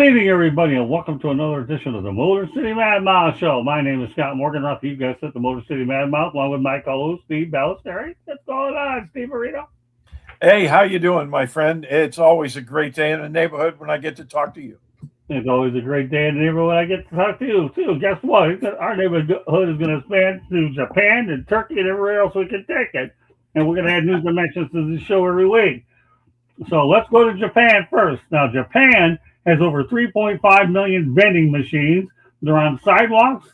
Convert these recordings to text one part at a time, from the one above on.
evening, everybody, and welcome to another edition of the Motor City Mad Mouth Show. My name is Scott Morgan, you guys at the Motor City Mad Mouth, along with my co-host, Steve Ballesteri. What's going on, Steve Arito? Hey, how you doing, my friend? It's always a great day in the neighborhood when I get to talk to you. It's always a great day in the neighborhood when I get to talk to you, too. Guess what? Our neighborhood is going to expand to Japan and Turkey and everywhere else we can take it. And we're going to add new dimensions to the show every week. So let's go to Japan first. Now, Japan has over 3.5 million vending machines. They're on sidewalks,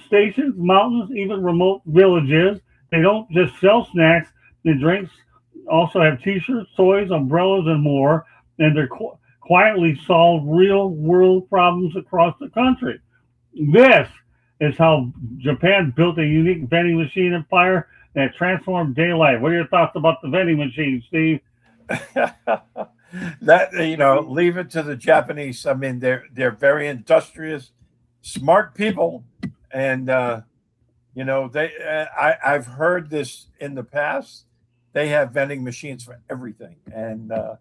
stations, mountains, even remote villages. They don't just sell snacks and drinks, also have t-shirts, toys, umbrellas, and more. And they're quietly solve real world problems across the country. This is how Japan built a unique vending machine empire that transformed daily life. What are your thoughts about the vending machine, Steve? That leave it to the Japanese. I mean, they're very industrious, smart people, and I've heard this in the past. They have vending machines for everything, and I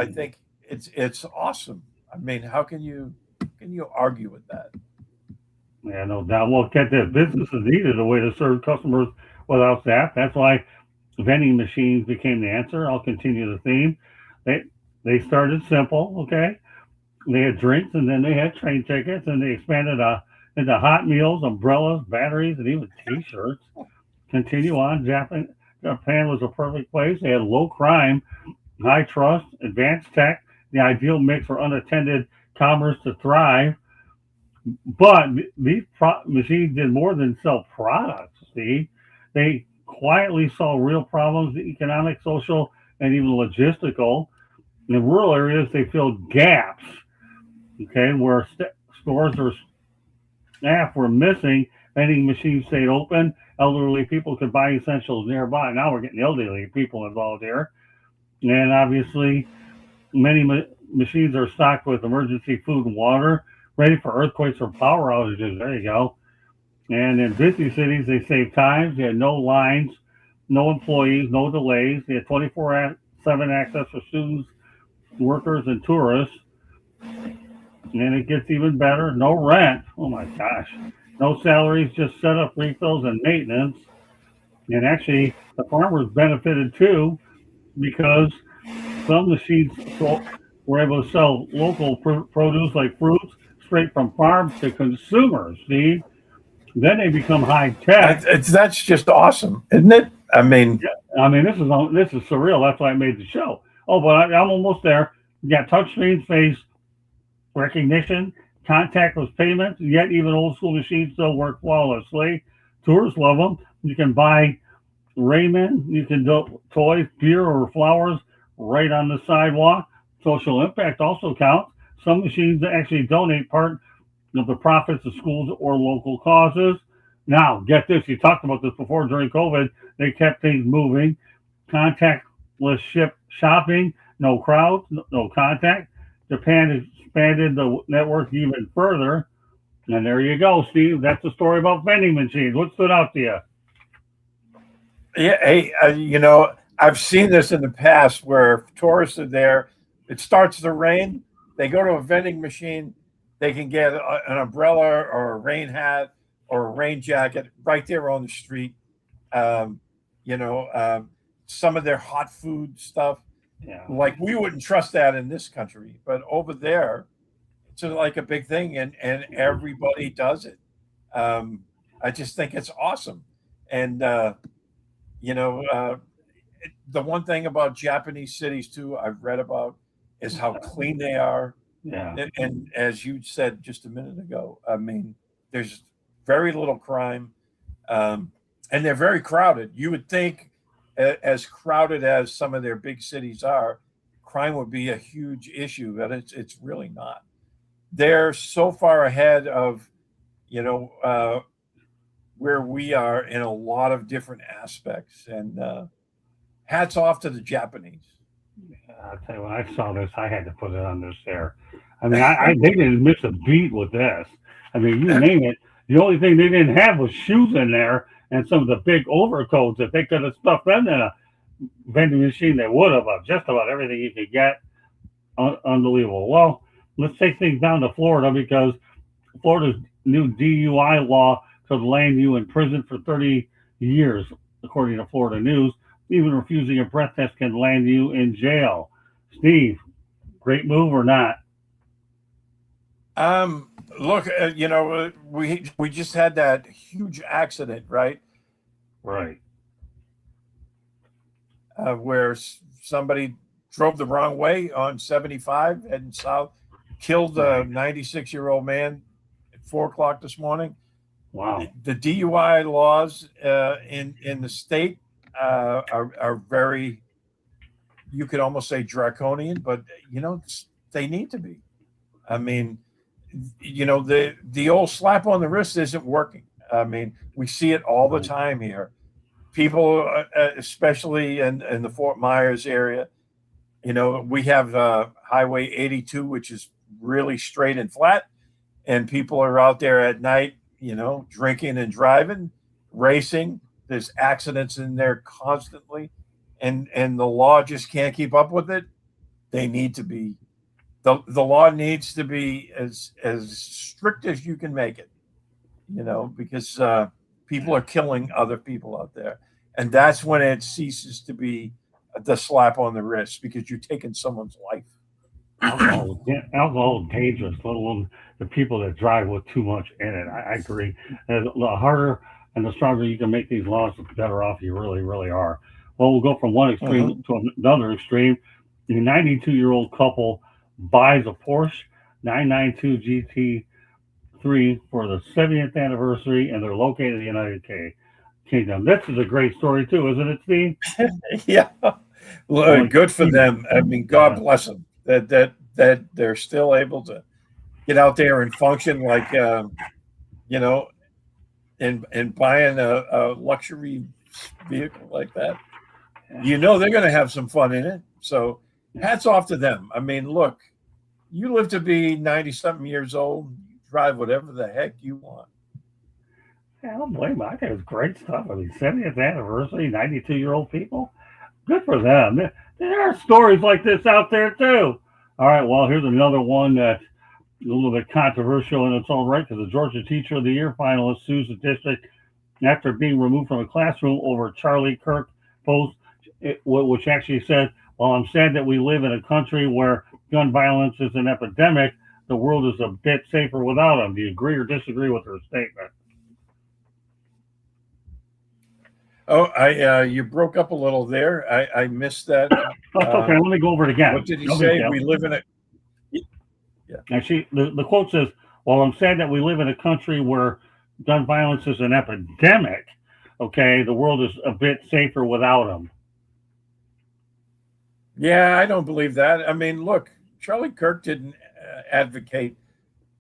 think it's awesome. I mean, how can you argue with that? Yeah, no doubt. Well, get this. Businesses needed a way to serve customers without staff. That's why vending machines became the answer. I'll continue the theme. They started simple, okay? They had drinks, and then they had train tickets, and they expanded into hot meals, umbrellas, batteries, and even T-shirts. Continue on. Japan was a perfect place. They had low crime, high trust, advanced tech, the ideal mix for unattended commerce to thrive. But these machines did more than sell products, Steve. They quietly solve real problems, economic, social, and even logistical. In rural areas, they filled gaps, okay, where stores or staff were missing. Vending machines stayed open. Elderly people could buy essentials nearby. Now we're getting elderly people involved here. And obviously, many machines are stocked with emergency food and water, ready for earthquakes or power outages. There you go. And in busy cities, they save time. They had no lines, no employees, no delays. They had 24/7 access for students, workers, and tourists. And it gets even better. No rent. Oh my gosh. No salaries, just setup, refills, and maintenance. And actually, the farmers benefited too because some machines were able to sell local produce like fruits straight from farms to consumers. Steve, then they become high tech. That's just awesome, isn't it? I mean, this is surreal. That's why I made the show. Oh, but I'm almost there. You got touchscreen face recognition, contactless payments, yet even old school machines still work flawlessly. Tourists love them. You can buy raiment, you can do toys, beer, or flowers right on the sidewalk. Social impact also counts. Some machines actually donate part of the profits to schools or local causes. Now, get this. You talked about this before during COVID. They kept things moving. Contactless shopping, no crowds, no contact. Japan expanded the network even further. And there you go, Steve. That's the story about vending machines. What stood out to you? Yeah, hey, I've seen this in the past where tourists are there. It starts to rain. They go to a vending machine. They can get an umbrella or a rain hat or a rain jacket right there on the street. Um, some of their hot food stuff. Yeah. Like we wouldn't trust that in this country, but over there, it's like a big thing, and everybody does it. I just think it's awesome, and the one thing about Japanese cities too, I've read about, is how clean they are. Yeah. And as you said just a minute ago, I mean, there's very little crime, and they're very crowded. You would think, as crowded as some of their big cities are, crime would be a huge issue, but it's really not. They're so far ahead of, where we are in a lot of different aspects. And hats off to the Japanese. I'll tell you, when I saw this, I had to put it on this there. I mean, they didn't miss a beat with this. I mean, you name it. The only thing they didn't have was shoes in there and some of the big overcoats. If they could have stuffed them in a vending machine, they would have. Just about everything you could get. Unbelievable. Well, let's take things down to Florida because Florida's new DUI law could land you in prison for 30 years, according to Florida News. Even refusing a breath test can land you in jail. Steve, great move or not? Look, we just had that huge accident, right? Right. Where somebody drove the wrong way on 75 heading south, killed a Right. 96-year-old man at 4 o'clock this morning. Wow. The DUI laws in the state are very, you could almost say draconian, but they need to be. I mean, the old slap on the wrist isn't working. I mean, we see it all the Right. time here. People, especially in the Fort Myers area, we have Highway 82, which is really straight and flat, and people are out there at night, drinking and driving, racing. There's accidents in there constantly, and the law just can't keep up with it. They need to be the law needs to be as strict as you can make it, because people are killing other people out there, and that's when it ceases to be the slap on the wrist because you're taking someone's life. Alcohol is dangerous, let alone the people that drive with too much in it. I agree. And the harder and the stronger you can make these laws, the better off you really, really are. Well, we'll go from one Mhm. extreme to another extreme. The 92-year-old couple buys a Porsche 992 GT3 for the 70th anniversary, and they're located in the Kingdom. This is a great story too, isn't it, Steve? Yeah, well, Only good for 50 them. I mean, God yeah, bless them that they're still able to get out there and function like you know, and buying a luxury vehicle like that. yeah. They're going to have some fun in it. So hats off to them. I mean, look, you live to be 90 something years old, you drive whatever the heck you want. I don't blame them. I think it's great stuff. I mean, 70th anniversary, 92-year-old people. Good for them. There are stories like this out there too. All right, well, here's another one that's a little bit controversial in its own right because the Georgia Teacher of the Year finalist sues the district after being removed from a classroom over Charlie Kirk post, which actually said, "Well, I'm sad that we live in a country where gun violence is an epidemic. The world is a bit safer without them." Do you agree or disagree with her statement? Oh, I you broke up a little there. I missed that. That's okay. Um, Let me go over it what again. did he No big say? deal. We live in a yeah. Actually, the quote says, "Well, I'm sad that we live in a country where gun violence is an epidemic. Okay, the world is a bit safer without them." Yeah, I don't believe that. I mean, look, Charlie Kirk didn't advocate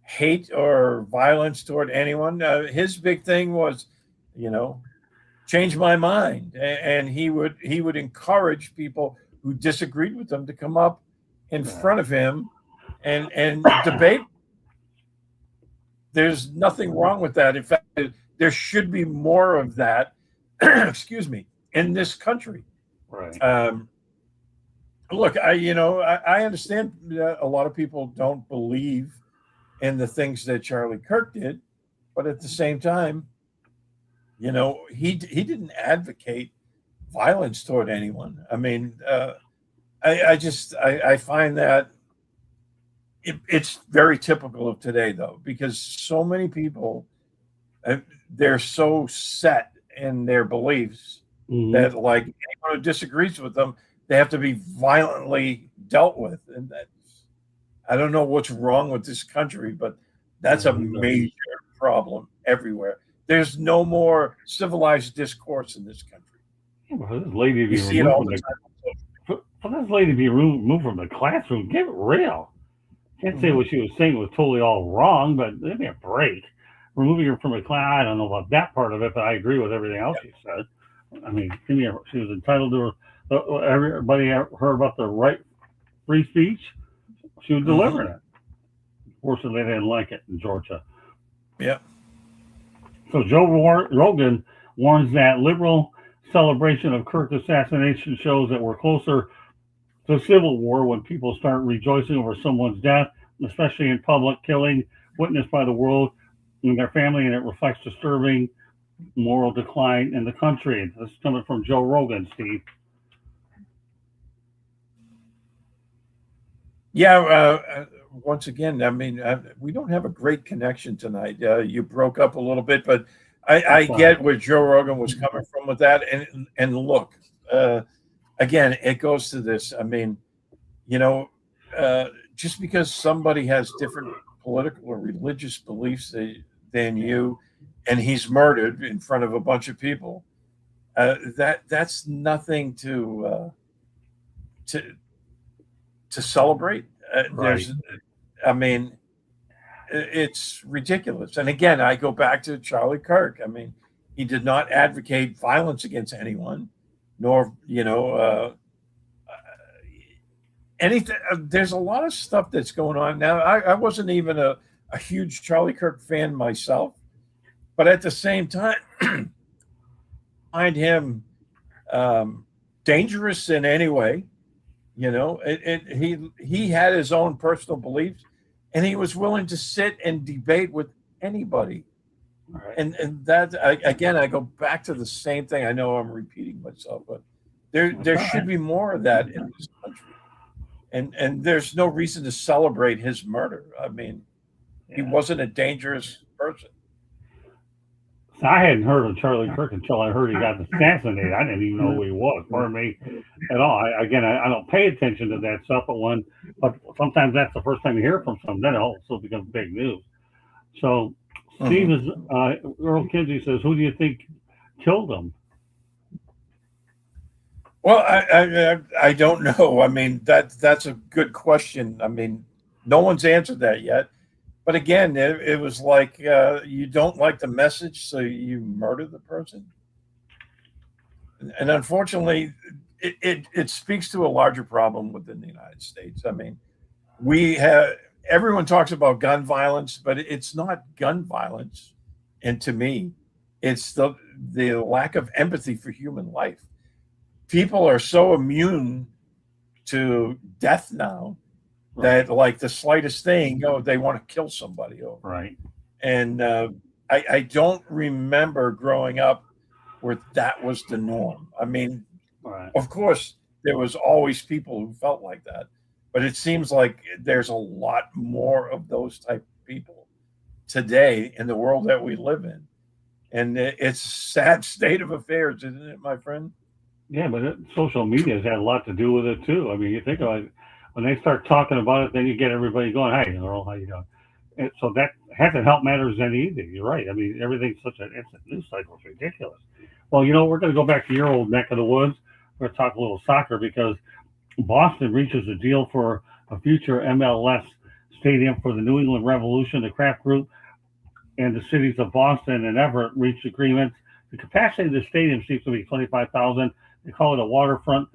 hate or violence toward anyone. His big thing was, you know, change my mind, and he would encourage people who disagreed with him to come up in Yeah. front of him and debate. There's nothing wrong with that. In fact, there should be more of that. Excuse me, in this country. Right. Um, Look, I understand that a lot of people don't believe in the things that Charlie Kirk did, but at the same time, he didn't advocate violence toward anyone. I mean, I find that it's very typical of today, though, because so many people uh, they're so set in their beliefs Hmm. that like anyone who disagrees with them, they have to be violently dealt with, and that I don't know what's wrong with this country, but that's a major problem everywhere. There's no more civilized discourse in this country. For this lady to You be see it removed all from the the time. for this lady to be removed from the classroom, get real. Can't say Mhm. what she was saying was totally all wrong, but give me a break. Removing her from a class, I don't know about that part of it, but I agree with everything else she said. I mean, give me a, she was entitled to everybody heard about the right free speech. She was Mhm. delivering it. Fortunately, they didn't like it in Georgia. Yeah. So Rogan warns that liberal celebration of Kirk assassination shows that we're closer to civil war when people start rejoicing over someone's death especially in public, killing witnessed by the world and their family, and it reflects disturbing moral decline in the country. This is coming from Joe Rogan, Steve. Yeah. Once again, I mean, we don't have a great connection tonight. You broke up a little bit, but I That's why. get where Joe Rogan was coming from with that. And look, uh, again, it goes to this. I mean, you know, just because somebody has different political or religious beliefs than you, and he's murdered in front of a bunch of people, that's nothing to to celebrate. Right. There's, I mean, it's ridiculous. And again, I go back to Charlie Kirk. I mean, he did not advocate violence against anyone, nor anything. There's a lot of stuff that's going on now. I wasn't even a huge Charlie Kirk fan myself, but at the same time, find him um, dangerous in any way. He had his own personal beliefs, and he was willing to sit and debate with anybody. All right. And that again, I go back to the same thing. I know I'm repeating myself, but That's there all should right. be more of that in this country. And there's no reason to celebrate his murder. I mean, he Yeah. wasn't a dangerous person. So I hadn't heard of Charlie Kirk until I heard he got assassinated. I didn't even know who he was. Pardon me at all. I don't pay attention to that stuff, but sometimes that's the first time you hear from someone. Then it also becomes big news. So Steve Mhm. is Earl Kinsey says, "Who do you think killed him?" Well, I don't know. I mean, that's a good question. I mean, no one's answered that yet. But again, it was like you don't like the message, so you murder the person. And unfortunately, it speaks to a larger problem within the United States. I mean, we have everyone talks about gun violence, but it's not gun violence. And to me, it's the lack of empathy for human life. People are so immune to death now that Right. like the slightest thing, they want to kill somebody over. Right. And I don't remember growing up where that was the norm. I mean, Right. of course, there was always people who felt like that, but it seems like there's a lot more of those type of people today in the world that we live in, and it's a sad state of affairs, isn't it, my friend? Yeah, but social media has had a lot to do with it too. I mean, you think about it, when they start talking about it, then you get everybody going, "Hey, Earl, how you doing?" And so that hasn't helped matters any either. You're right. I mean, everything's such an instant news cycle. It's ridiculous. Well, we're going to go back to your old neck of the woods. We're going to talk a little soccer because Boston reaches a deal for a future MLS stadium for the New England Revolution. The Kraft Group and the cities of Boston and Everett reached agreements. The capacity of the stadium seems to be 25,000. They call it a waterfront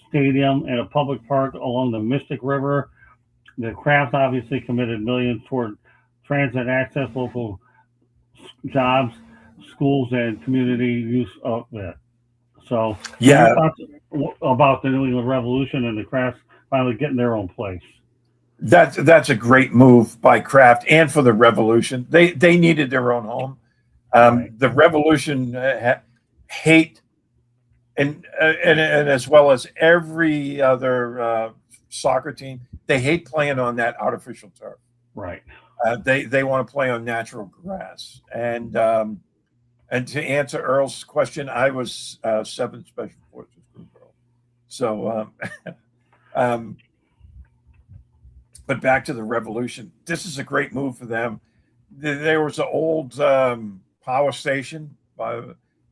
stadium and a public park along the Mystic River. The Crafts obviously committed millions toward transit access, local jobs, schools, and community use of it. So, what are your Yeah, thoughts about the New England Revolution and the Crafts finally getting their own place? that's a great move by Kraft and for the Revolution. They needed their own home. Right, The Revolution hate and as well as every other soccer team, they hate playing on that artificial turf. right. They want to play on natural grass. And to answer Earl's question, I was 7th Special Forces Group Earl. So, um, but back to the Revolution. This is a great move for them. There was an old power station.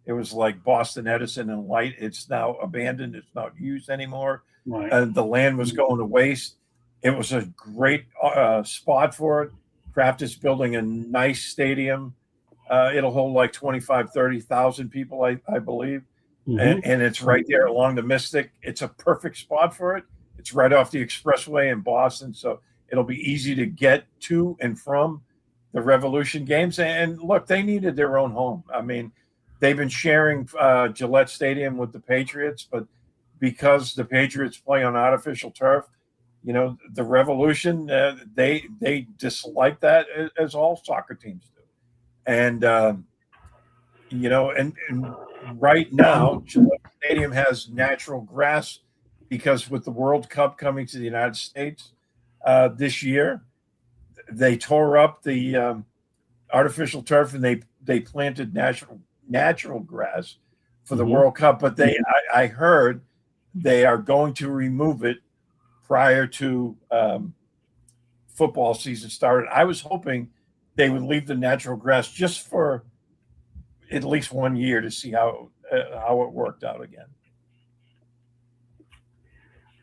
It was like Boston Edison and Light. It's now abandoned. It's not used anymore. Right. The land was going to waste. It was a great spot for it. Kraft is building a nice stadium. It'll hold like 25, 30,000 people, I believe. Mm-hmm. And it's right there along the Mystic. It's a perfect spot for it. It's right off the expressway in Boston. So it'll be easy to get to and from the Revolution games. And look, they needed their own home. I mean, they've been sharing Gillette Stadium with the Patriots, but because the Patriots play on artificial turf, the revolution. They dislike that, as all soccer teams do, and and right now Gillette Stadium has natural grass because with the World Cup coming to the United States this year, they tore up the artificial turf and they planted natural grass for the World Cup. But I heard they are going to remove it prior to football season started. I was hoping they would leave the natural grass just for at least 1 year to see how it worked out again.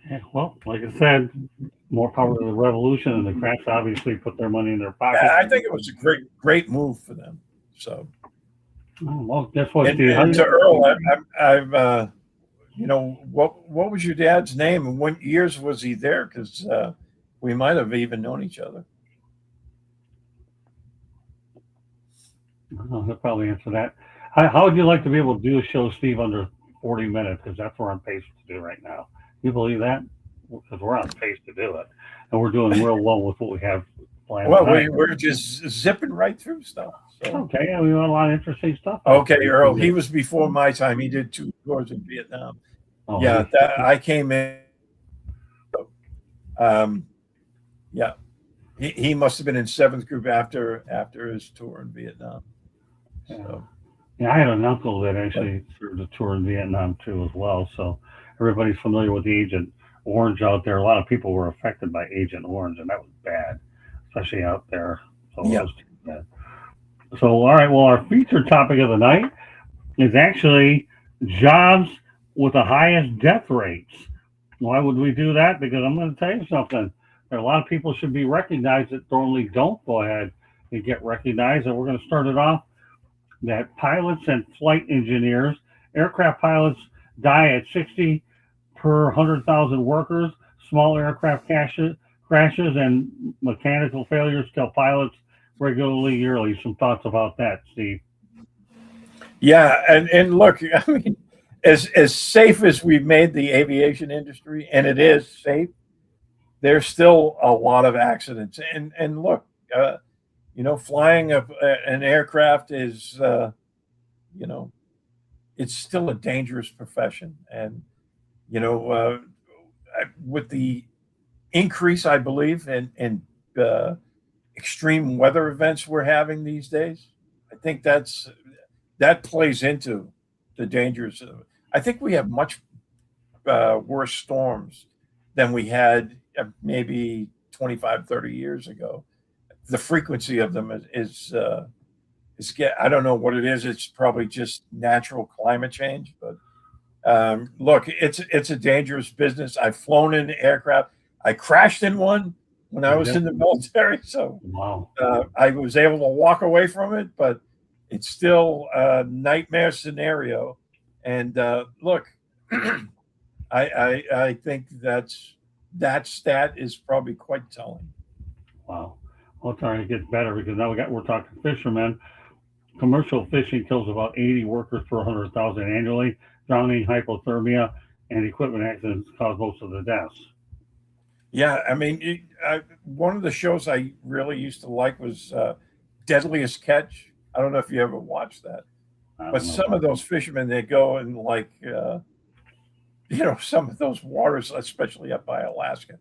Yeah, well, like I said, more power to the revolution, and the Krafts obviously put their money in their pocket. Yeah, I think it was a great move for them. So, well, guess what, and Steve? to Earl, I've what was your dad's name and what years was he there? Because we might have even known each other. He'll probably answer that. How would you like to be able to do a show, Steve, under 40 minutes? Because that's what I'm paced to do right now. You believe that? Because we're on pace to do it, and we're doing real well with what we have planned. Well, we're just zipping right through stuff. So. Okay, yeah, we got a lot of interesting stuff. Okay, Earl, he was before my time. He did 2 tours in Vietnam. Oh, yeah, I came in. Yeah, he must have been in 7th group after his tour in Vietnam. So. Yeah, I had an uncle that actually served a tour in Vietnam too, as well. So everybody's familiar with Agent Orange out there. A lot of people were affected by Agent Orange, and that was bad, especially out there. So it was too bad. So, all right. Well, our featured topic of the night is actually jobs with the highest death rates. Why would we do that? Because I'm going to tell you something. There are a lot of people should be recognized that normally don't go ahead and get recognized. And we're going to start it off that pilots and flight engineers, aircraft pilots die at 60 per 100,000 workers. Small aircraft crashes and mechanical failures kill pilots regularly yearly. Some thoughts about that, Steve? Yeah, and look, I mean, as safe as we've made the aviation industry, and it is safe, there's still a lot of accidents. And look, flying an aircraft is, it's still a dangerous profession. And, with the increase, I believe, in extreme weather events we're having these days, I think that plays into the dangers of it. I think we have much worse storms than we had maybe 25, 30 years ago. The frequency of them is I don't know what it is. It's probably just natural climate change. But look, it's a dangerous business. I've flown in aircraft. I crashed in one when I was in the military. So wow. I was able to walk away from it, but it's still a nightmare scenario. And look, I think that stat is probably quite telling. Wow. Well, it's starting to get better because now we're talking fishermen. Commercial fishing kills about 80 workers per 100,000 annually. Drowning, hypothermia, and equipment accidents cause most of the deaths. Yeah, I mean, one of the shows I really used to like was Deadliest Catch. I don't know if you ever watched that, but some of those fishermen, they go and some of those waters, especially up by Alaska,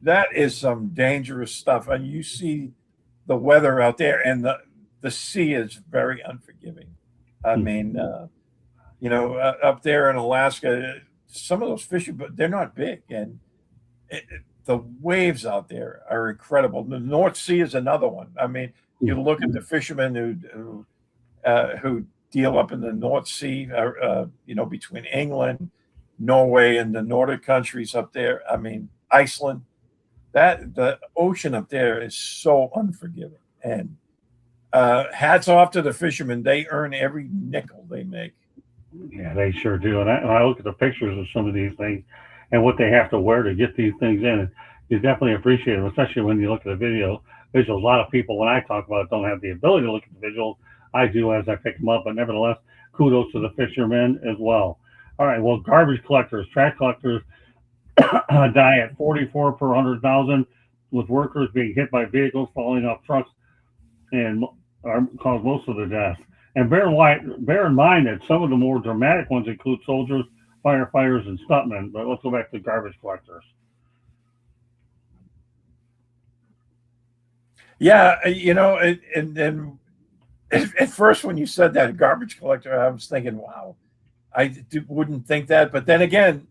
that is some dangerous stuff. And you see the weather out there, and the sea is very unforgiving. I mean, up there in Alaska, some of those fishes, but they're not big, and the waves out there are incredible. The North Sea is another one. I mean, you look at the fishermen who deal up in the North Sea, between England, Norway, and the Nordic countries up there. I mean, Iceland. The ocean up there is so unforgiving. And hats off to the fishermen. They earn every nickel they make. Yeah, they sure do. And I look at the pictures of some of these things and what they have to wear to get these things in. You definitely appreciate them, especially when you look at the visuals. A lot of people, when I talk about it, don't have the ability to look at the visuals. I do as I pick them up, but nevertheless, kudos to the fishermen as well. All right, well, garbage collectors, trash collectors, die at 44 per 100,000, with workers being hit by vehicles falling off trucks and cause most of the deaths. And bear in mind that some of the more dramatic ones include soldiers, firefighters, and stuntmen. But let's go back to garbage collectors. Yeah, and at first when you said that garbage collector, I was thinking, wow, wouldn't think that. But then again,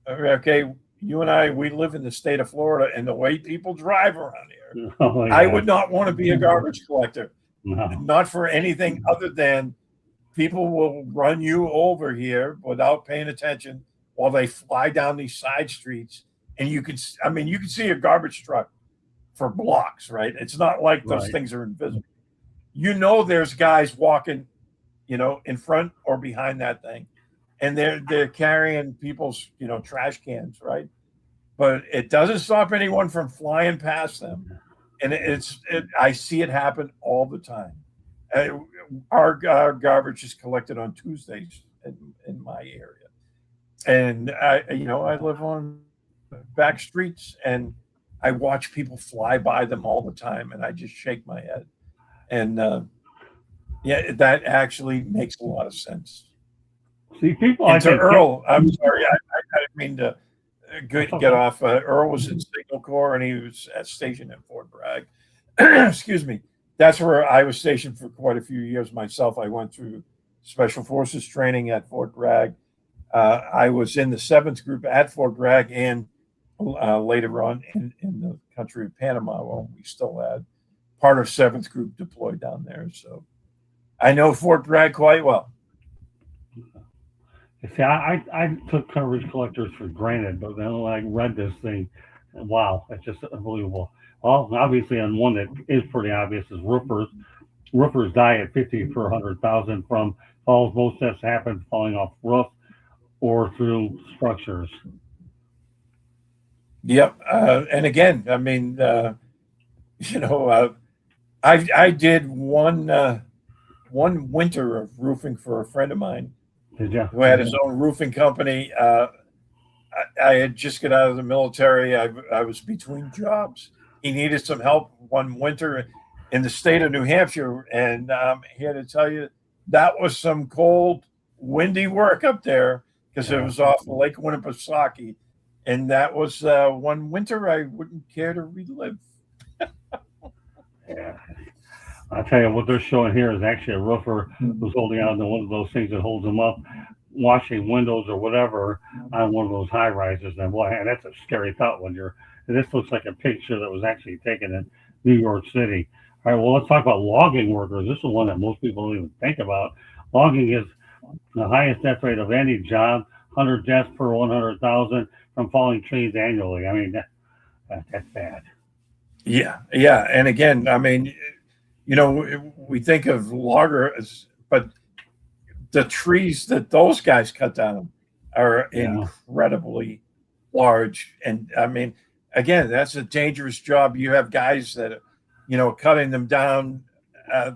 okay, you and I, we live in the state of Florida, and the way people drive around here, Oh I yeah, would not want to be a garbage collector, no, not for anything other than people will run you over here without paying attention while they fly down these side streets. And I mean, you can see a garbage truck for blocks, right? It's not like those right, things are invisible. You know, there's guys walking, in front or behind that thing, and they're carrying people's, trash cans, right? But it doesn't stop anyone from flying past them, and I see it happen all the time. Uh, our garbage is collected on Tuesdays in my area, and I live on back streets, and I watch people fly by them all the time, and I just shake my head. And yeah, that actually makes a lot of sense. see, people, I And to think, Earl, I'm sorry, I didn't mean to that's get okay. off. Earl was in Signal Corps, and he was stationed at Fort Bragg. Excuse me. That's where I was stationed for quite a few years myself. I went through Special Forces training at Fort Bragg. I was in the 7th Group at Fort Bragg, and later on in the country of Panama, well, we still had part of 7th Group deployed down there. So I know Fort Bragg quite well. See, I took coverage collectors for granted, but then when I read this thing, wow, it's just unbelievable. Well, obviously, and one that is pretty obvious is roofers. Roofers die at 50 per 100,000 from falls. Most deaths happen falling off roofs or through structures. Yep. And again, I mean, you know, uh, I did one winter of roofing for a friend of mine Did you? who had his own roofing company. I had just got out of the military. I was between jobs. He needed some help one winter in the state of New Hampshire, and he had to tell you that was some cold, windy work up there because it Yeah, was off Lake Winnipesaukee, and that was one winter I wouldn't care to relive. yeah. I'll tell you what they're showing here is actually a roofer who's holding on to one of those things that holds them up, washing windows or whatever on one of those high rises. And boy, that's a scary thought when you're. This looks like a picture that was actually taken in New York City. All right, well, let's talk about logging workers. This is one that most people don't even think about. Logging is the highest death rate of any job, 100 deaths per 100,000 from falling trees annually. I mean, that's bad. Yeah, yeah, and again, I mean, we think of loggers, but the trees that those guys cut down are Yeah, incredibly large. And I mean, again, that's a dangerous job. You have guys that, cutting them down. Uh,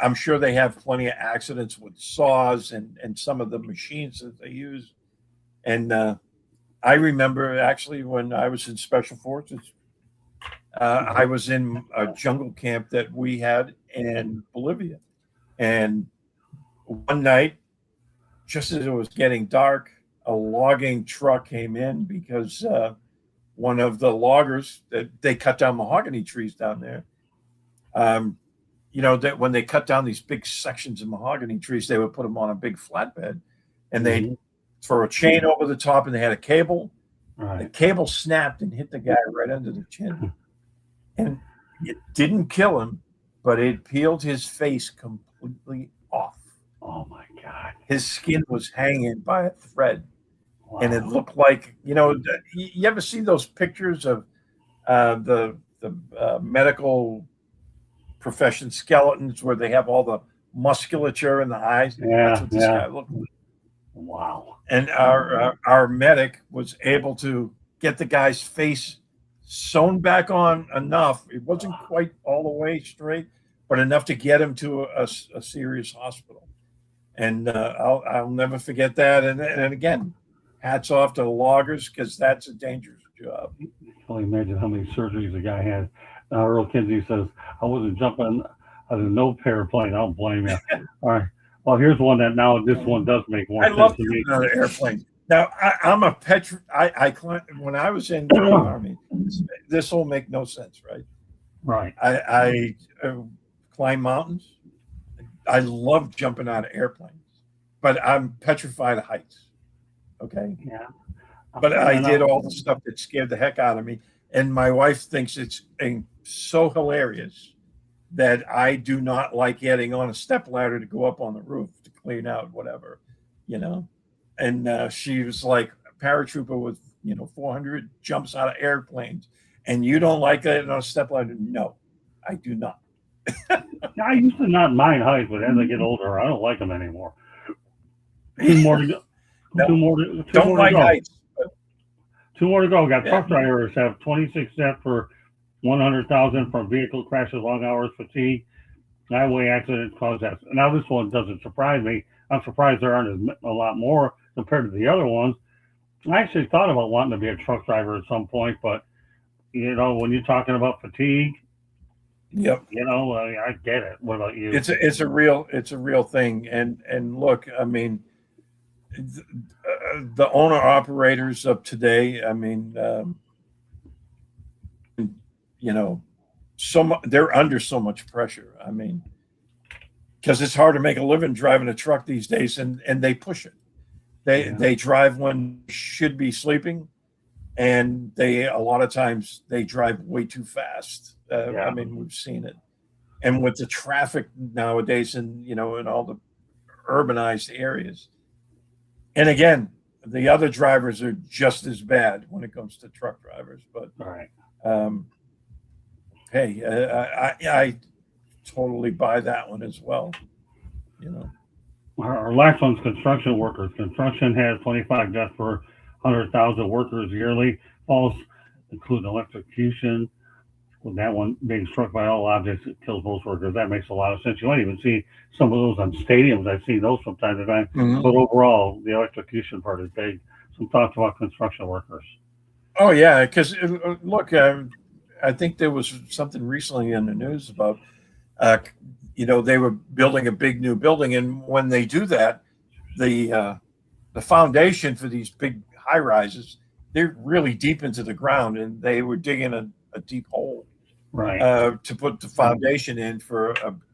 I'm sure they have plenty of accidents with saws and some of the machines that they use. And I remember actually when I was in Special Forces, I was in a jungle camp that we had in Bolivia. And one night, just as it was getting dark, a logging truck came in because one of the loggers that they cut down mahogany trees down there. Um, that when they cut down these big sections of mahogany trees, they would put them on a big flatbed, and they'd hmm, throw a chain over the top, and they had a cable. The right. cable snapped and hit the guy right under the chin, and it didn't kill him, but it peeled his face completely off. Oh my God! His skin was hanging by a thread, and it Wow. looked like you ever see those pictures of the medical profession skeletons where they have all the musculature in the eyes? That's Yeah, what this yeah. guy looked like. Wow. And our medic was able to get the guy's face sewn back on enough. It wasn't quite all the way straight, but enough to get him to a serious hospital. And I'll never forget that. And again, hats off to the loggers because that's a dangerous job. I can only imagine how many surgeries a guy had. Earl Kinsey says, I wasn't jumping out of no airplane. I don't blame you. All right. Well, here's one that now this one does make more I sense love to me. jumping out of airplanes. Now, I'm a when I was in the Army, this will make no sense, right? Right. I climb mountains. I love jumping out of airplanes, but I'm petrified of heights. Okay. Yeah. But I did all the stuff that scared the heck out of me. And my wife thinks it's so hilarious that I do not like getting on a step ladder to go up on the roof to clean out whatever, you know. And she was like, a paratrooper with 400 jumps out of airplanes, and you don't like that on a step ladder? No, I do not. I used to not mind heights, but as I get older, I don't like them anymore. Two more to go. No, two more to like go. heights. Two more to go. Got truck drivers have 26 deaths per 100,000 from vehicle crashes, long hours, fatigue, highway accidents, cause deaths. Now this one doesn't surprise me. I'm surprised there aren't a lot more compared to the other ones. I actually thought about wanting to be a truck driver at some point, but when you're talking about fatigue, yep, I get it. What about you? It's a real thing. And look, I mean, the owner operators of today, I mean, they're under so much pressure. I mean, because it's hard to make a living driving a truck these days, and they push it. They drive when they should be sleeping, and a lot of times they drive way too fast. I mean, we've seen it, and with the traffic nowadays, and in all the urbanized areas. And again, the other drivers are just as bad when it comes to truck drivers. But right. Hey, I totally buy that one as well. Our last one's construction workers. Construction has 25 deaths per 100,000 workers yearly. Falls include electrocution. With that one being struck by all objects, it kills most workers. That makes a lot of sense. You might even see some of those on stadiums. I've seen those from time to time. Mm-hmm. But overall, the electrocution part is big. Some thoughts about construction workers. Oh, yeah, because look, I think there was something recently in the news about, they were building a big new building. And when they do that, the foundation for these big high rises, they're really deep into the ground, and they were digging a deep hole. Right. To put the foundation in for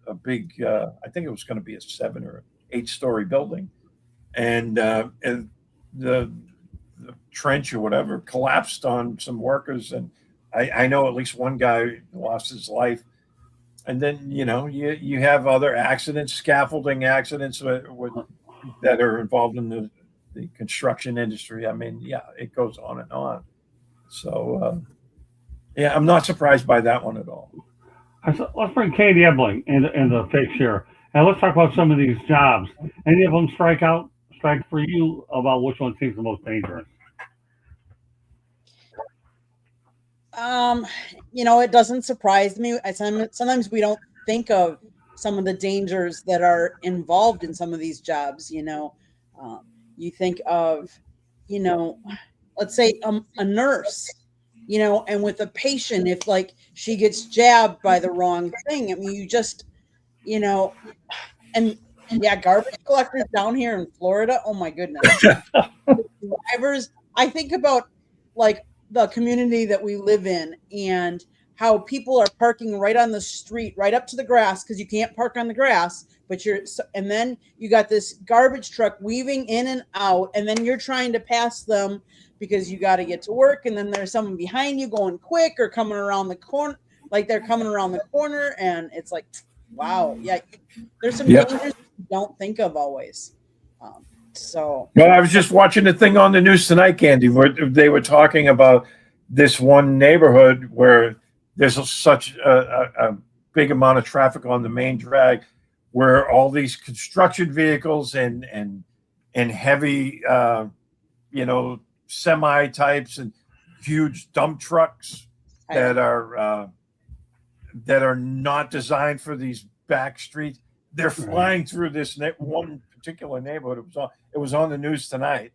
a big, I think it was going to be a 7 or 8 story building, and the trench or whatever collapsed on some workers, and I know at least one guy lost his life. And then you have other accidents, scaffolding accidents that are involved in the construction industry. I mean, it goes on and on. So. Yeah, I'm not surprised by that one at all. Let's bring Katie Ebling in the fix here. And let's talk about some of these jobs. Any of them strike for you about which one seems the most dangerous? It doesn't surprise me. Sometimes we don't think of some of the dangers that are involved in some of these jobs. You think of, let's say a nurse. And with a patient, if like she gets jabbed by the wrong thing, I mean, you just, garbage collectors down here in Florida. Oh my goodness. Drivers. I think about like the community that we live in and how people are parking right on the street, right up to the grass, because you can't park on the grass, and then you got this garbage truck weaving in and out, and then you're trying to pass them because you got to get to work, and then there's someone behind you going quick or coming around the corner, like they're coming around the corner, and it's like, wow, there's some dangers you don't think of always. Well, I was just watching the thing on the news tonight, Candy, where they were talking about this one neighborhood where there's such a big amount of traffic on the main drag, where all these construction vehicles and heavy, semi types and huge dump trucks that are not designed for these back streets. They're flying through this one particular neighborhood. It was on the news tonight,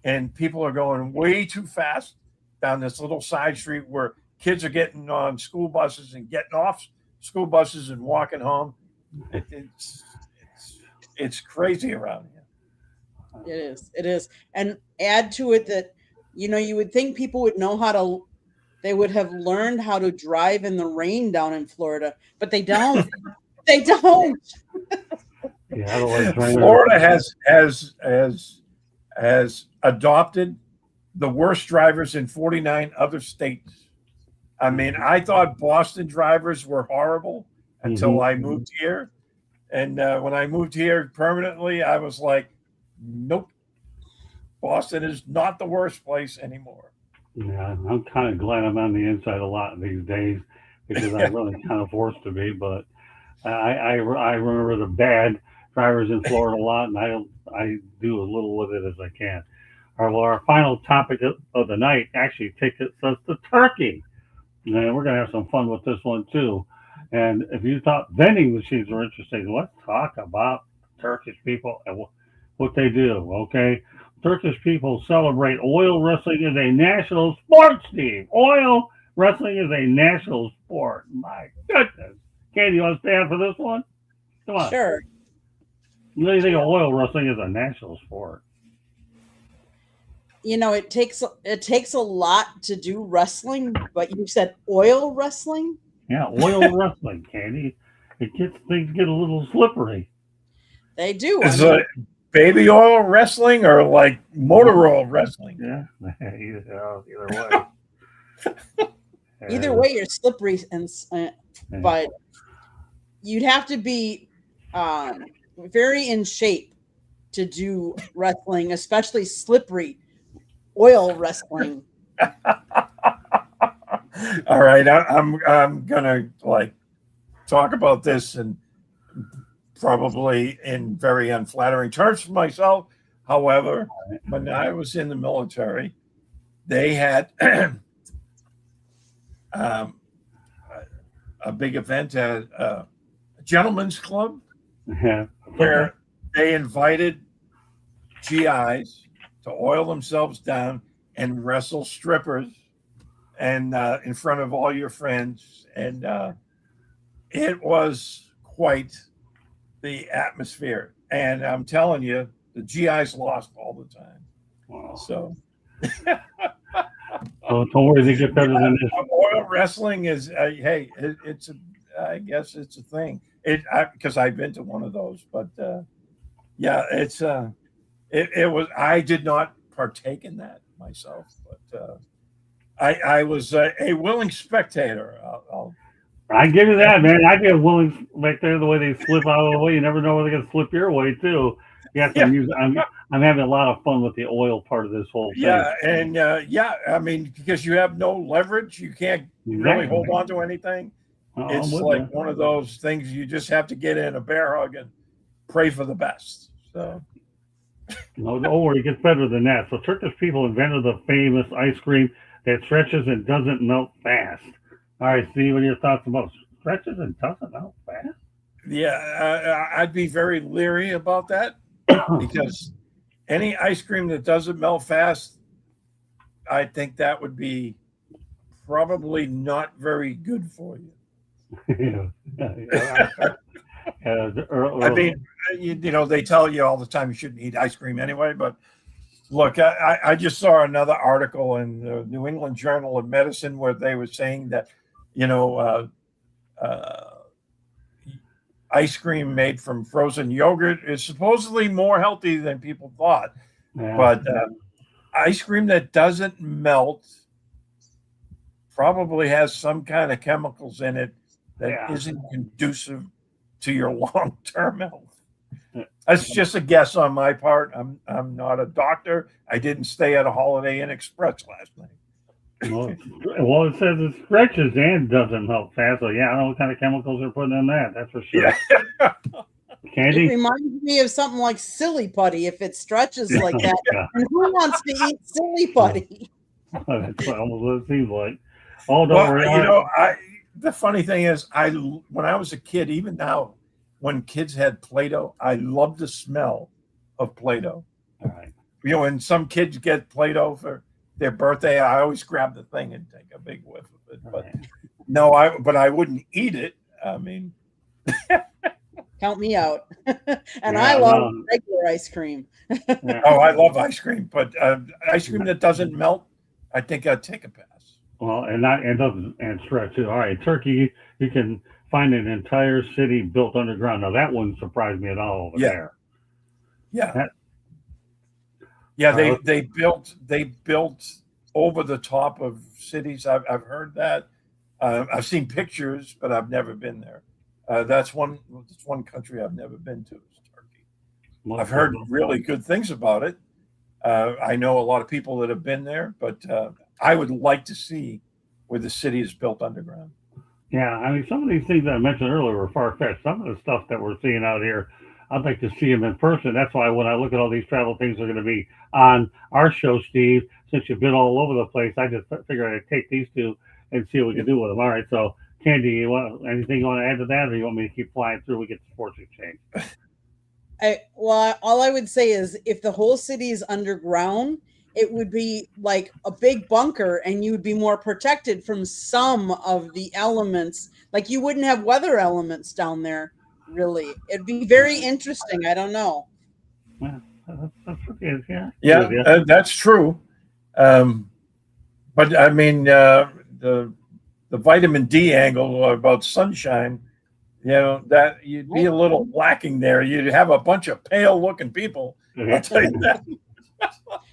and people are going way too fast down this little side street where kids are getting on school buses and getting off school buses and walking home. It's crazy around here. It is. And add to it that, you would think people would know they would have learned how to drive in the rain down in Florida, but they don't. They don't. Yeah, I don't like driving. Florida has adopted the worst drivers in 49 other states. I mean, I thought Boston drivers were horrible until I moved here. And when I moved here permanently, I was like, nope, Boston is not the worst place anymore. Yeah, I'm kind of glad I'm on the inside a lot these days because I'm really kind of forced to be. But I remember the bad drivers in Florida a lot, and I do as little with it as I can. All right, well, our final topic of the night actually takes us to Turkey. And we're going to have some fun with this one, too. And if you thought vending machines were interesting, let's talk about Turkish people and what they do, okay? Turkish people celebrate oil wrestling as a national sport, Steve. Oil wrestling is a national sport. My goodness. Katie, you want to stand for this one? Come on. Sure. What do you think of oil wrestling as a national sport? It takes a lot to do wrestling, but you said oil wrestling? Yeah, oil wrestling, Candy. Things get a little slippery. They do. Is it baby oil wrestling or like motor oil wrestling? Yeah, either way. Either way, you're slippery, but you'd have to be very in shape to do wrestling, especially slippery oil wrestling. All right, I'm gonna talk about this and probably in very unflattering terms for myself. However, when I was in the military, they had a big event at a gentleman's club where they invited GIs to oil themselves down and wrestle strippers and in front of all your friends. And it was quite the atmosphere. And I'm telling you, the GIs lost all the time. Wow. So don't worry, they get better than this. Oil wrestling is, I guess it's a thing. Because I've been to one of those, but yeah, it was. I did not partake in that myself, but I was a willing spectator. I give you that, man. I'd be a willing spectator the way they slip out of the way. You never know where they're going to slip your way, too. Yes, yeah. I'm having a lot of fun with the oil part of this whole thing. Yeah, and I mean, because you have no leverage, you can't really hold on to anything. It's like one of those things you just have to get in a bear hug and pray for the best. So, no, don't worry, it gets better than that. So, Turkish people invented the famous ice cream that stretches and doesn't melt fast. All right, Steve, what are your thoughts about stretches and doesn't melt fast? Yeah, I'd be very leery about that because any ice cream that doesn't melt fast, I think that would be probably not very good for you. I mean, they tell you all the time you shouldn't eat ice cream anyway, but look, I just saw another article in the New England Journal of Medicine where they were saying that, ice cream made from frozen yogurt is supposedly more healthy than people thought. Yeah. But ice cream that doesn't melt probably has some kind of chemicals in it that isn't conducive to your long-term health. That's just a guess on my part. I'm not a doctor. I didn't stay at a Holiday Inn Express last night. Well, it says it stretches and doesn't melt fast. So, yeah, I don't know what kind of chemicals they're putting in that. That's for sure. Yeah. Candy? It reminds me of something like silly putty if it stretches like that. Yeah. And who wants to eat silly putty? That's almost what it seems like. Oh, don't worry. The funny thing is, when I was a kid, even now, when kids had Play-Doh, I loved the smell of Play-Doh. All right. when some kids get Play-Doh for their birthday, I always grab the thing and take a big whiff of it. But no, I wouldn't eat it. I mean, Count me out. And Yeah, I love no. regular ice cream. Yeah. oh, I love ice cream, but ice cream that doesn't melt, I think I'd take a pass. Well, and doesn't and stretch too. All right, Turkey, you can find an entire city built underground. Now that wouldn't surprise me at all over Yeah. there. Yeah, That, yeah. uh, They built over the top of cities. I've heard that. I've seen pictures, but I've never been there. That's one country I've never been to is Turkey. I've heard really good things about it. I know a lot of people that have been there, but I would like to see where the city is built underground. Yeah, I mean, some of these things that I mentioned earlier were far fetched. Some of the stuff that we're seeing out here, I'd like to see them in person. That's why when I look at all these travel things that are going to be on our show, Steve, since you've been all over the place, I just figured I'd take these two and see what we can do with them. All right, so Candy, anything you want to add to that, or you want me to keep flying through? We get the sports exchange. All I would say is if the whole city is underground, it would be like a big bunker and you would be more protected from some of the elements. Like you wouldn't have weather elements down there, really. It'd be very interesting. I don't know. Yeah, that's okay. Yeah, Yeah, that's true. But I mean, the vitamin D angle about sunshine, that you'd be a little lacking there. You'd have a bunch of pale looking people. I'll tell you that.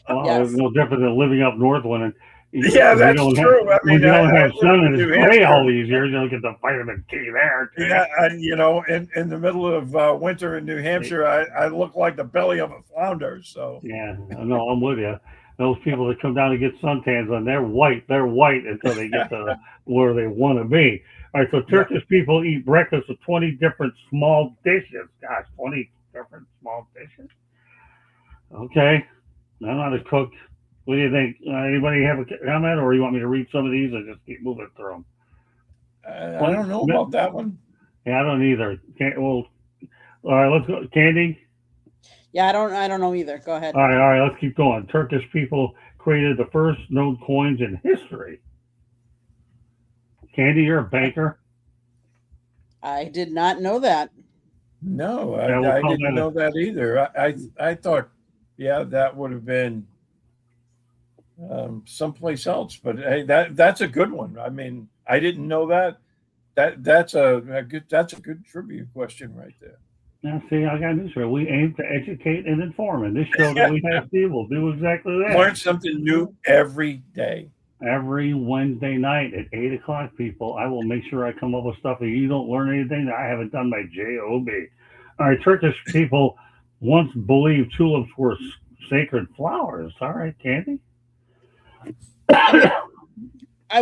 Well, Yes. it's no different than living up north when Yeah, that's true. I when mean, you don't have sun and New it's gray all Hampshire. these years, you don't get the vitamin D there. Yeah, and, in the middle of winter in New Hampshire, I look like the belly of a flounder. So Yeah, no, I'm with you. Those people that come down to get suntans on, they're white. They're white until they get to where they want to be. All right, so Turkish people eat breakfast with 20 different small dishes. Gosh, 20 different small dishes. Okay, I'm not a cook. What do you think? Anybody have a comment, or you want me to read some of these, or just keep moving through them? I don't know about that one. Yeah, I don't either. Well, all right, let's go. Candy. Yeah, I don't know either. Go ahead. All right, let's keep going. Turkish people created the first known coins in history. Candy, you're a banker. I did not know that. No, Yeah, we'll I call didn't that know that either. I thought, yeah, that would have been someplace else. But hey, that's a good one. I mean, I didn't know that. That's a good trivia question right there. Now, see, I got news for you. We aim to educate and inform, and this show that we have, Steve, will do exactly that. Learn something new every day. Every Wednesday night at 8 o'clock, people, I will make sure I come up with stuff that you don't learn anything that I haven't done by JOB. All right, Turkish people once believed tulips were sacred flowers. All right, Candy? I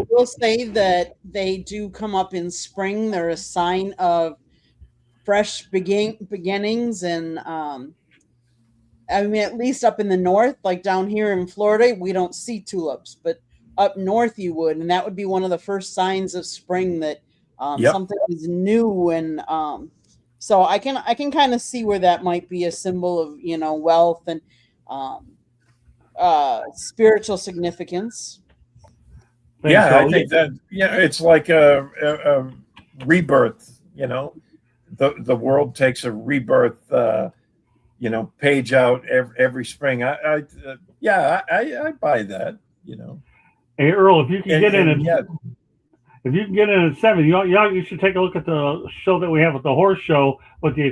will say that they do come up in spring. They're a sign of fresh beginnings, and I mean, at least up in the north, like down here in Florida, we don't see tulips, but up north you would, and that would be one of the first signs of spring that something is new, and so I can kind of see where that might be a symbol of wealth and spiritual significance. Yeah, I think that it's like a rebirth. The world takes a rebirth. Page out every spring. I buy that. Hey, Earl, if you can get in at if you can get in at 7, you should take a look at the show that we have with the horse show with the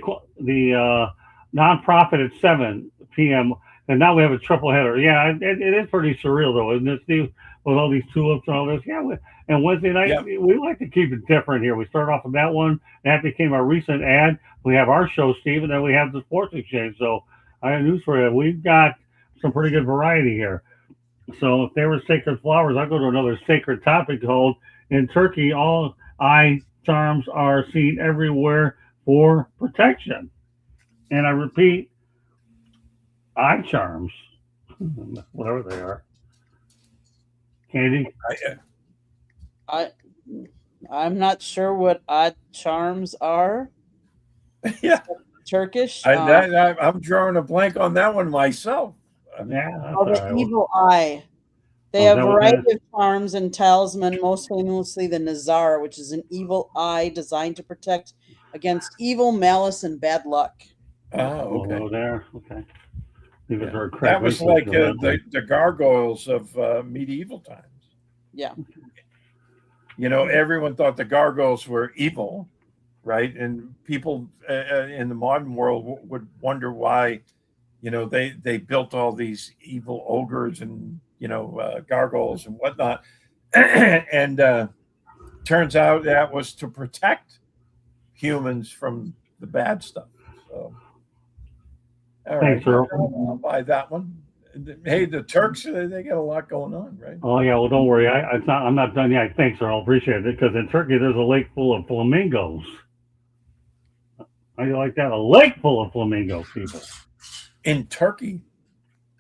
nonprofit at 7 p.m. And now we have a triple header. Yeah, it is pretty surreal though, isn't it, Steve? With all these tulips and all this. Yeah, and Wednesday night, we like to keep it different here. We start off with that one. That became our recent ad. We have our show, Steve, and then we have the Sports Exchange. So I have news for you. We've got some pretty good variety here. So if they were sacred flowers, I'll go to another sacred topic called in Turkey, all eye charms are seen everywhere for protection. And I repeat, eye charms, whatever they are. Candy? I'm not sure what odd charms are. Yeah, Turkish. I'm drawing a blank on that one myself. I mean, Yeah, that's Oh, all the right. evil eye. They Oh, have that a was variety that. of charms and talisman, most famously the Nazar, which is an evil eye designed to protect against evil, malice, and bad luck. We'll okay. go there. Okay. Leave it Yeah. for Craig That was Linkley like for that one. the gargoyles of medieval times. Yeah. Everyone thought the gargoyles were evil, right? And people in the modern world would wonder why, they built all these evil ogres and gargoyles and whatnot, and turns out that was to protect humans from the bad stuff. So, all right, Thanks, Earl. I'll buy that one. Hey, the Turks, they got a lot going on, right? Oh yeah, well don't worry. I'm not done yet. Thanks, Earl. Appreciate it. Because in Turkey there's a lake full of flamingos. How do you like that? A lake full of flamingos, people. In Turkey,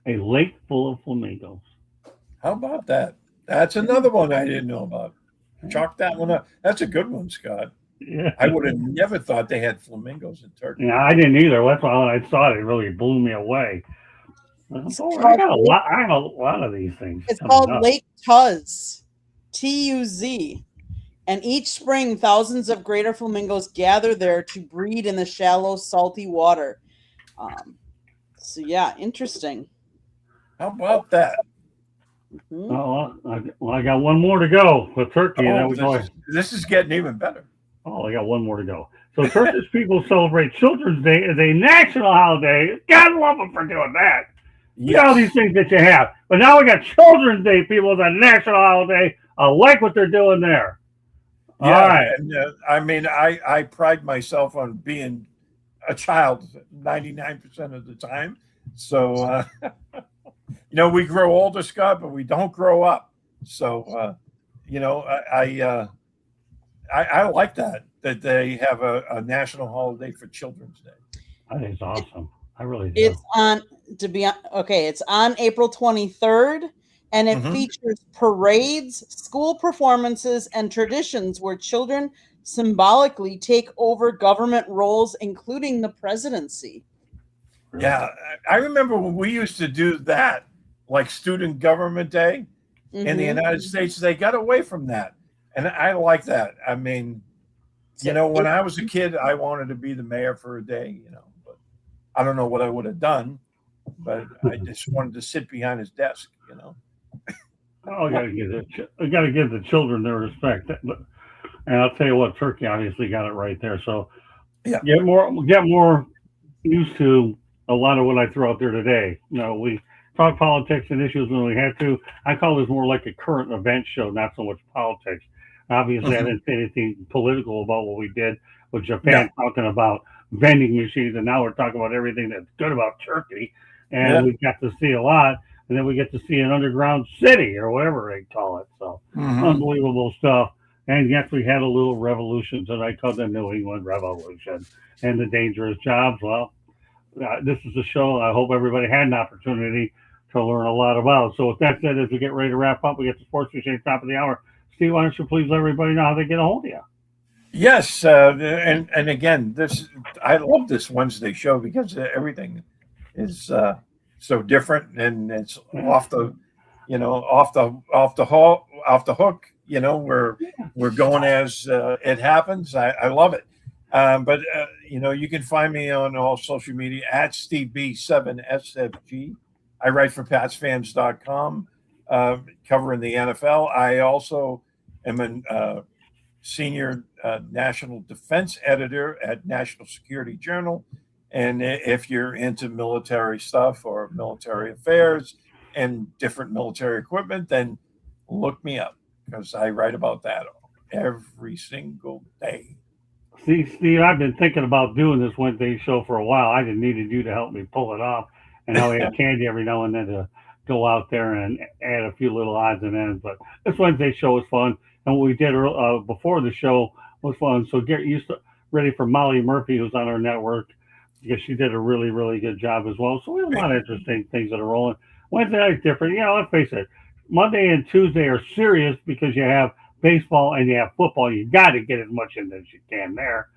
A lake full of flamingos. how about that? That's another one I didn't know about. Chalk that one up. That's a good one, Scott. Yeah. I would have never thought they had flamingos in Turkey. Yeah, I didn't either. That's why when I saw it, it really blew me away. It's Oh, called I have a lot of these things It's coming called up. Lake Tuz, Tuz. And each spring, thousands of greater flamingos gather there to breed in the shallow, salty water. So, yeah, interesting. How about that? Mhm. Oh, I got one more to go for Turkey, and then Oh, we go. this is getting even better. Oh, I got one more to go. So Turkish people celebrate Children's Day as a national holiday. God love them for doing that. Look at all these things that you have. But now we got Children's Day, people, as a national holiday. I like what they're doing there. All Yeah, right. and I mean, I pride myself on being a child 99% of the time. So, we grow older, Scott, but we don't grow up. So, I like that they have a national holiday for Children's Day. I think it's awesome. I really do. It's on it's on April 23rd, and it Mhm. features parades, school performances, and traditions where children symbolically take over government roles, including the presidency. Really. Yeah, I remember when we used to do that, like Student Government Day in the Mhm. United States. They got away from that, and I like that. I mean, when I was a kid, I wanted to be the mayor for a day, but I don't know what I would have done, but I just wanted to sit behind his desk. Oh, I got to give the children their respect. And I'll tell you what, Turkey obviously got it right there. So Yeah. get more used to a lot of what I throw out there today. We talk politics and issues when we have to. I call this more like a current event show, not so much politics. Obviously, I Mhm. didn't say anything political about what we did with No. Japan, talking about vending machines, and now we're talking about everything that's good about Turkey. And Yeah. we got to see a lot, and then we get to see an underground city or whatever they call it. So Mhm. unbelievable stuff. And yes, we had a little revolution that I call the New England Revolution and the dangerous jobs. Well, this is a show I hope everybody had an opportunity to learn a lot about. So with that said, as we get ready to wrap up, we get the sports exchange top of the hour. Steve, why don't you please let everybody know how they get a hold of you? Yes, and again, I love this Wednesday show because everything is so different and it's off the off the hook. We're going as it happens. I love it. But you can find me on all social media at SteveB7SFG. I write for PatsFans.com, covering the NFL. I also am an senior national defense editor at National Security Journal. And if you're into military stuff or military affairs and different military equipment, then look me up because I write about that every single day. See, Steve, I've been thinking about doing this Wednesday show for a while. I just needed you to help me pull it off. And now we have Candy every now and then to go out there and add a few little odds and ends. But this Wednesday show was fun. And what we did before the show was fun. So get used to ready for Molly Murphy, who's on our network, because she did a really, really good job as well. So we have a lot of interesting things that are rolling. Wednesday night's different. Let's face it. Monday and Tuesday are serious because you have baseball and you have football. You got to get as much in as you can there.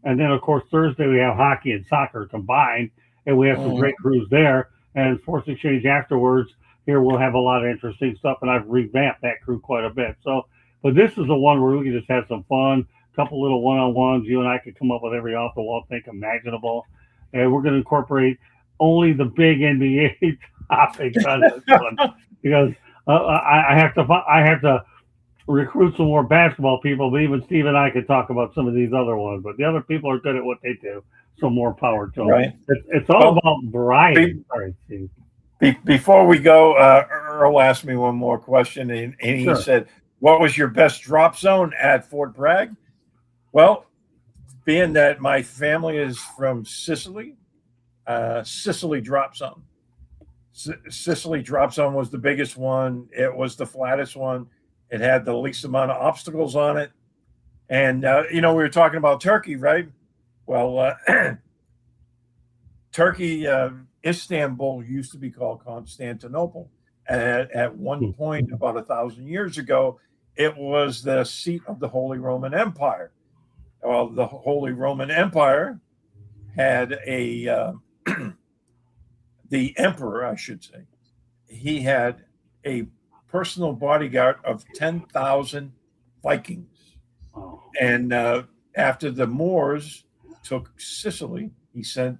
And then, of course, Thursday we have hockey and soccer combined, and we have some great crews there. and Sports Exchange afterwards. Here we'll have a lot of interesting stuff, and I've revamped that crew quite a bit. So, but this is the one where we can just have some fun, couple little one-on-ones. You and I could come up with every off-the-wall thing imaginable, and we're going to incorporate only the big NBA topics on this one because I have to recruit some more basketball people, but even Steve and I could talk about some of these other ones. But the other people are good at what they do, so more power to them. Right. It's all about variety. Sorry, Steve. Before we go, Earl asked me one more question, and he Sure. said, "What was your best drop zone at Fort Bragg?" Well, being that my family is from Sicily, Sicily drop zone. Sicily drop zone was the biggest one. It was the flattest one. It had the least amount of obstacles on it. And, we were talking about Turkey, right? Well, Turkey, Istanbul used to be called Constantinople. At one point, about 1,000 years ago, it was the seat of the Holy Roman Empire. Well, the Holy Roman Empire had the emperor, I should say, he had a personal bodyguard of 10,000 Vikings. Oh. And after the Moors took Sicily, he sent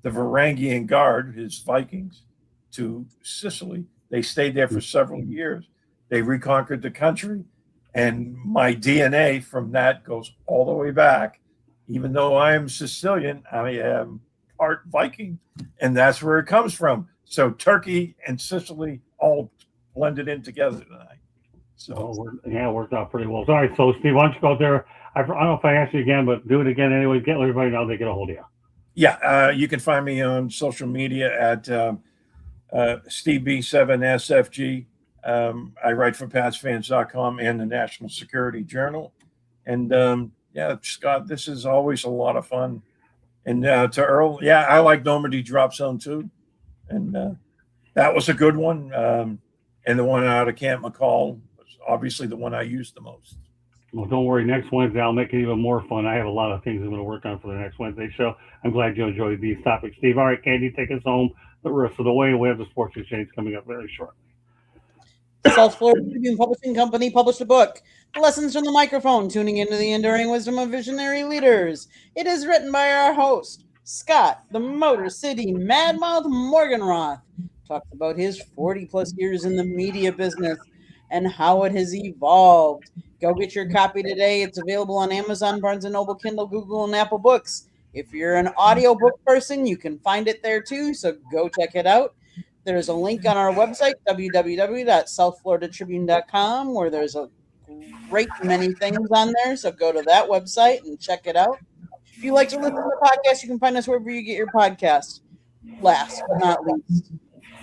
the Varangian Guard, his Vikings, to Sicily. They stayed there for several years. They reconquered the country. And my DNA from that goes all the way back. Even though I am Sicilian, I am part Viking, and that's where it comes from. So Turkey and Sicily all blended in together tonight. So it worked out pretty well. Sorry, so Steve, why don't you go out there? I don't know if I asked you again, but do it again anyway. Let everybody know they get a hold of you. Yeah, you can find me on social media at Steve B7SFG. I write for PatsFans.com and the National Security Journal. And Scott, this is always a lot of fun. And to Earl, I like Normandy Drop Zone too. And that was a good one. And the one out of Camp McCall was obviously the one I used the most. Well, don't worry. Next Wednesday, I'll make it even more fun. I have a lot of things I'm going to work on for the next Wednesday show. I'm glad you enjoyed these topics, Steve. All right, Candy, take us home the rest of the way. We have the Sports Exchange coming up very shortly. South Florida Tribune Publishing Company published a book, Lessons from the Microphone, Tuning into the Enduring Wisdom of Visionary Leaders. It is written by our host, Scott, the Motor City Madmouth Morganroth. Talks about his 40-plus years in the media business and how it has evolved. Go get your copy today. It's available on Amazon, Barnes & Noble, Kindle, Google, and Apple Books. If you're an audiobook person, you can find it there too, so go check it out. There's a link on our website, www.southfloridatribune.com, where there's a great many things on there, so go to that website and check it out. If you like to listen to the podcast, you can find us wherever you get your podcast. Last but not least,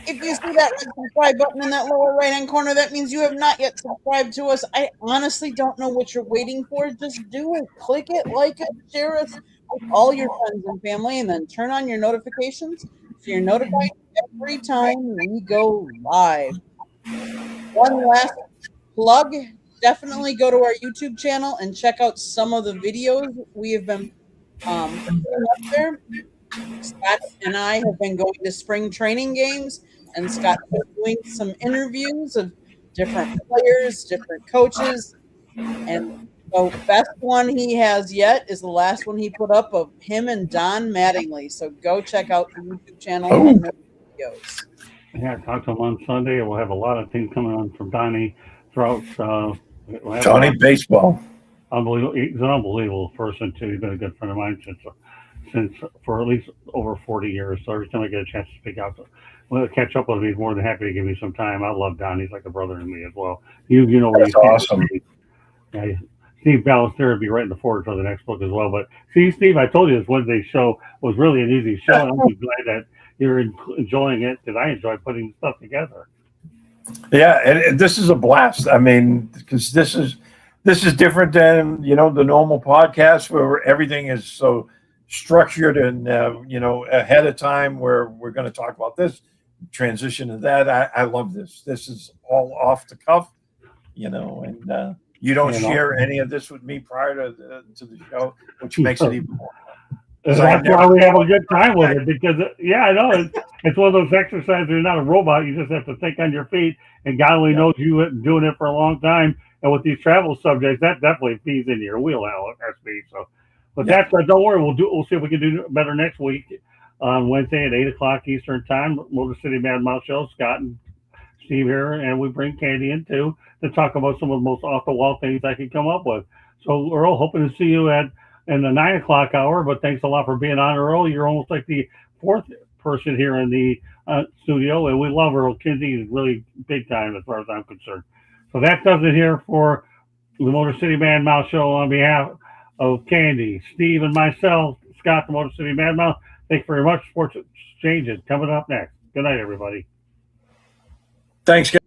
if you see that subscribe button in that lower right-hand corner, that means you have not yet subscribed to us. I honestly don't know what you're waiting for. Just do it. Click it, like it, share us with all your friends and family, and then turn on your notifications so you're notified every time we go live. One last plug. Definitely go to our YouTube channel and check out some of the videos we have been putting up there. Scott and I have been going to spring training games, and Scott's been doing some interviews of different players, different coaches, and the best one he has yet is the last one he put up of him and Don Mattingly. So go check out the YouTube channel and the videos. Yeah, I talked to him on Sunday, and we'll have a lot of things coming on from Donnie throughout. Johnny Baseball. Unbelievable. He's an unbelievable person too. He's been a good friend of mine since for at least over 40 years. So every time I get a chance to speak out, catch up with him, he's more than happy to give me some time. I love Don. He's like a brother to me as well. You know where That's awesome. Yeah, Steve Ballester will be writing the forward for the next book as well. But see, Steve, I told you this Wednesday show was really an easy show. And I'm glad that you're enjoying it because I enjoy putting stuff together. Yeah, and this is a blast. I mean, because this is different than the normal podcast where everything is so structured and ahead of time. Where we're going to talk about this, transition to that. I love this. This is all off the cuff, and you don't share any of this with me prior to the show, which makes it even more. 'Cause I That's why never we have know a good what to time with expect. it because, yeah, I know it's one of those exercises. You're not a robot. You just have to think on your feet. And God only Yeah. knows you doing it for a long time. And with these travel subjects, that definitely feeds into your wheelhouse, SB. So, but Yeah. that's don't worry. We'll see if we can do better next week on Wednesday at 8 o'clock Eastern time. Motor City Mad Mouse Show. Scott and Steve here, and we bring Candy in too to talk about some of the most off the wall things I can come up with. So, Earl, hoping to see you at in the 9 o'clock hour. But thanks a lot for being on, Earl. You're almost like the fourth person here in the studio, and we love Earl. Kinsey is really big time as far as I'm concerned. So that does it here for the Motor City Man Mouse Show on behalf of Candy, Steve, and myself, Scott, the Motor City Man Mouse. Thanks very much. Sports Exchanges coming up next. Good night, everybody. Thanks, guys.